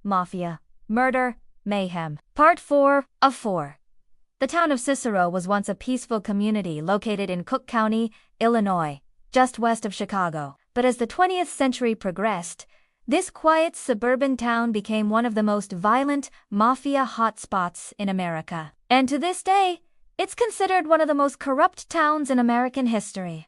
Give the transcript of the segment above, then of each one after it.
Mafia, Murder, Mayhem. Part 4 of 4. The town of Cicero was once a peaceful community located in Cook County, Illinois, just west of Chicago. But as the 20th century progressed, this quiet suburban town became one of the most violent mafia hotspots in America. And to this day, it's considered one of the most corrupt towns in American history.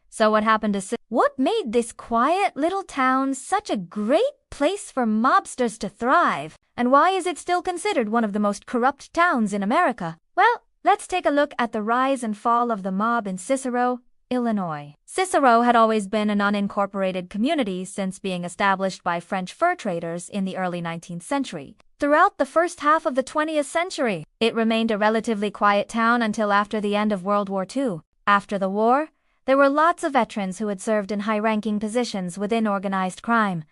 So what made this quiet little town such a great place for mobsters to thrive? And why is it still considered one of the most corrupt towns in America? Well, let's take a look at the rise and fall of the mob in Cicero, Illinois. Cicero had always been an unincorporated community since being established by French fur traders in the early 19th century. Throughout the first half of the 20th century, it remained a relatively quiet town until after the end of World War II. After the war, there were lots of veterans who had served in high-ranking positions within organized crime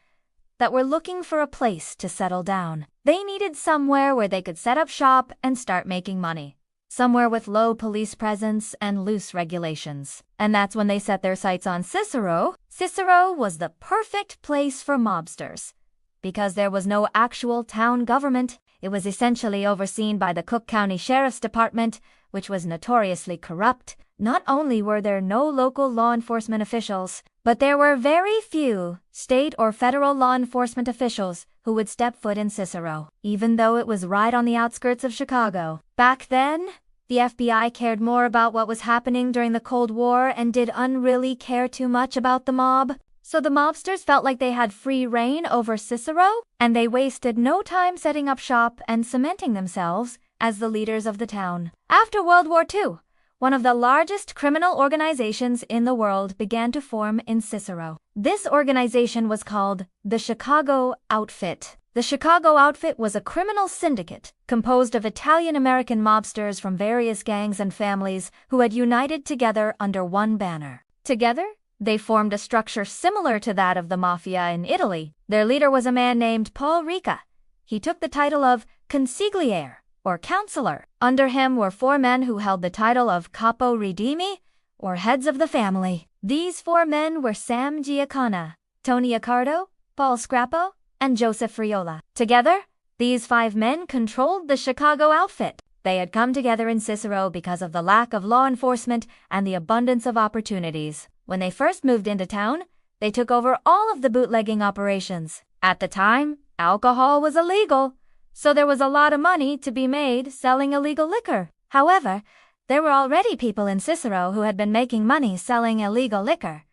that were looking for a place to settle down. They needed somewhere where they could set up shop and start making money. Somewhere with low police presence and loose regulations. And that's when they set their sights on Cicero. Cicero was the perfect place for mobsters. Because there was no actual town government, it was essentially overseen by the Cook County Sheriff's Department, which was notoriously corrupt. Not only were there no local law enforcement officials, but there were very few state or federal law enforcement officials who would step foot in Cicero, even though it was right on the outskirts of Chicago. Back then, the FBI cared more about what was happening during the Cold War and didn't really care too much about the mob. So the mobsters felt like they had free reign over Cicero, and they wasted no time setting up shop and cementing themselves as the leaders of the town. After World War II, one of the largest criminal organizations in the world began to form in Cicero. This organization was called the Chicago Outfit. The Chicago Outfit was a criminal syndicate composed of Italian-American mobsters from various gangs and families who had united together under one banner. Together, they formed a structure similar to that of the Mafia in Italy. Their leader was a man named Paul Ricca. He took the title of consigliere, or counselor. Under him were 4 men who held the title of capo regime, or heads of the family. These 4 men were Sam Giancana, Tony Accardo, Paul Scrappo, and Joseph Friola. Together, these 5 men controlled the Chicago Outfit. They had come together in Cicero because of the lack of law enforcement and the abundance of opportunities. When they first moved into town, they took over all of the bootlegging operations. At the time, alcohol was illegal, so there was a lot of money to be made selling illegal liquor. However, there were already people in Cicero who had been making money selling illegal liquor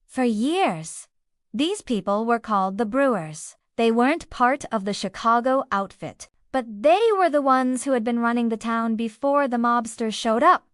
for years. These people were called the brewers. They weren't part of the Chicago Outfit, but they were the ones who had been running the town before the mobsters showed up.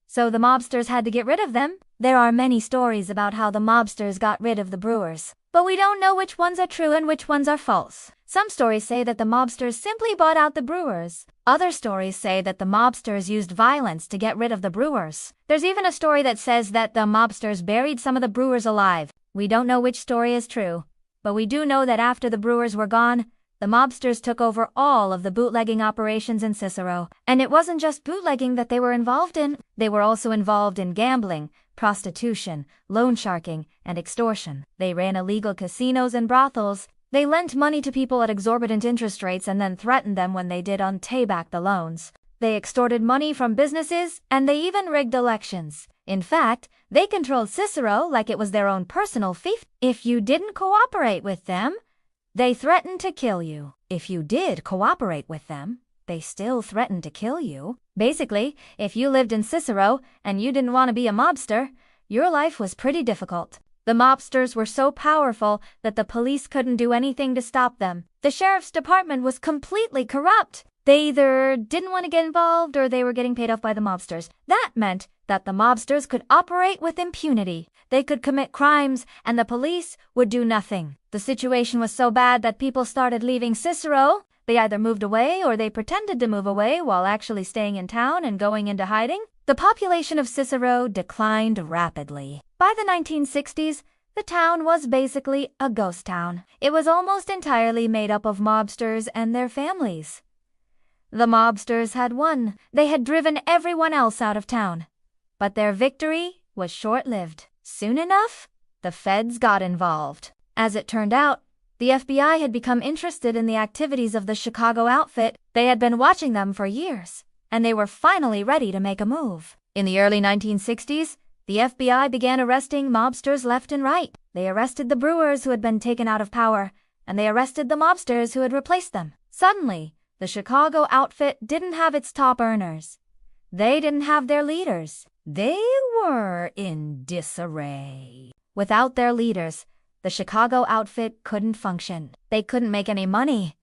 So the mobsters had to get rid of them. There are many stories about how the mobsters got rid of the brewers, but we don't know which ones are true and which ones are false. Some stories say that the mobsters simply bought out the brewers. Other stories say that the mobsters used violence to get rid of the brewers. There's even a story that says that the mobsters buried some of the brewers alive. We don't know which story is true, but we do know that after the brewers were gone, the mobsters took over all of the bootlegging operations in Cicero. And it wasn't just bootlegging that they were involved in. They were also involved in gambling, prostitution, loan sharking, and extortion. They ran illegal casinos and brothels. They lent money to people at exorbitant interest rates and then threatened them when they didn't pay back the loans. They extorted money from businesses, and they even rigged elections. In fact, they controlled Cicero like it was their own personal fief. If you didn't cooperate with them, they threatened to kill you. If you did cooperate with them, they still threatened to kill you. Basically, if you lived in Cicero and you didn't want to be a mobster, your life was pretty difficult. The mobsters were so powerful that the police couldn't do anything to stop them. The sheriff's department was completely corrupt. They either didn't want to get involved or they were getting paid off by the mobsters. That meant that the mobsters could operate with impunity. They could commit crimes and the police would do nothing. The situation was so bad that people started leaving Cicero. They either moved away or they pretended to move away while actually staying in town and going into hiding. The population of Cicero declined rapidly. By the 1960s, the town was basically a ghost town. It was almost entirely made up of mobsters and their families. The mobsters had won. They had driven everyone else out of town. But their victory was short-lived. Soon enough, the feds got involved. As it turned out, The FBI had become interested in the activities of the Chicago outfit. They had been watching them for years, and they were finally ready to make a move. In the early 1960s, the FBI began arresting mobsters left and right. They arrested the brewers who had been taken out of power, and they arrested the mobsters who had replaced them. Suddenly, the Chicago outfit didn't have its top earners. They didn't have their leaders. They were in disarray. Without their leaders, the Chicago outfit couldn't function. They couldn't make any money.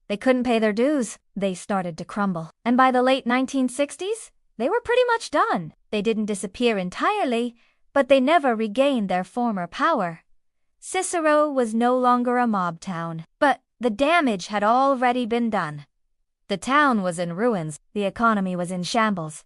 They couldn't pay their dues. They started to crumble. And by the late 1960s, they were pretty much done. They didn't disappear entirely, but they never regained their former power. Cicero was no longer a mob town, but the damage had already been done. The town was in ruins. The economy was in shambles.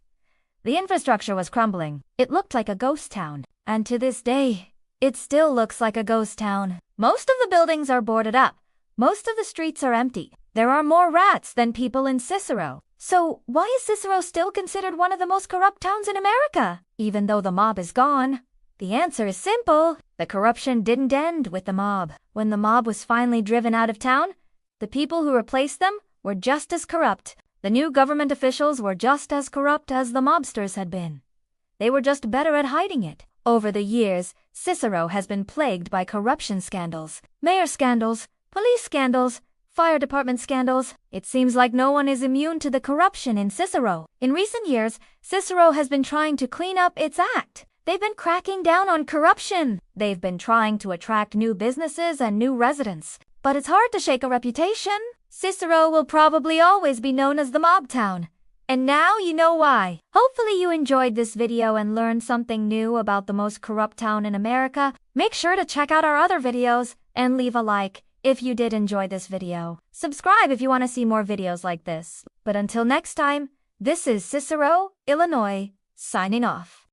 The infrastructure was crumbling. It looked like a ghost town. And to this day, it still looks like a ghost town. Most of the buildings are boarded up. Most of the streets are empty. There are more rats than people in Cicero. So why is Cicero still considered one of the most corrupt towns in America, even though the mob is gone? The answer is simple. The corruption didn't end with the mob. When the mob was finally driven out of town, the people who replaced them were just as corrupt. The new government officials were just as corrupt as the mobsters had been. They were just better at hiding it. Over the years, Cicero has been plagued by corruption scandals, mayor scandals, police scandals, fire department scandals. It seems like no one is immune to the corruption in Cicero. In recent years, Cicero has been trying to clean up its act. They've been cracking down on corruption. They've been trying to attract new businesses and new residents. But it's hard to shake a reputation. Cicero will probably always be known as the mob town. And now you know why. Hopefully you enjoyed this video and learned something new about the most corrupt town in America. Make sure to check out our other videos and leave a like if you did enjoy this video. Subscribe if you want to see more videos like this. But until next time, this is Cicero, Illinois, signing off.